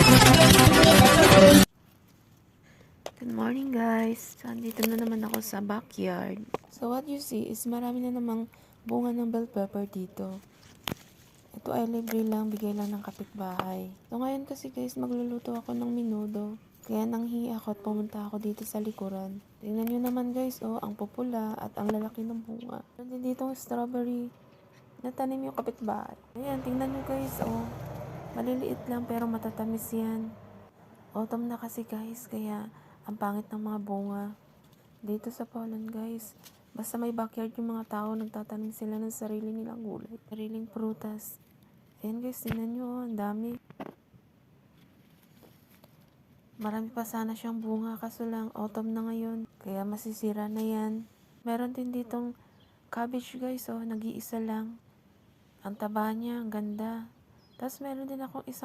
Good morning guys! So, andito na naman ako sa backyard. So, what you see is marami na namang bunga ng bell pepper dito. Ito ay libre lang, bigay lang ng kapitbahay. So, ngayon kasi guys, magluluto ako ng menudo. Kaya nanghihi ako at pumunta ako dito sa likuran. Tingnan nyo naman guys, oh, ang pupula at ang lalaki ng bunga. Meron din dito strawberry na tanim yung kapitbahay. Ayan, tingnan nyo guys, oh. Maliliit lang pero matatamis yan. Autumn na kasi guys, kaya ang pangit ng mga bunga. Dito sa Poland guys, basta may backyard yung mga tao, nagtatanim sila ng sarili nilang gulay, sariling prutas. Ayan guys, tingnan nyo, oh, ang dami. Marami pa sana siyang bunga, kaso lang autumn na ngayon, kaya masisira na yan. Meron din ditong cabbage guys, oh, nag-iisa lang. Ang taba niya, ang ganda. Tapos meron din akong isang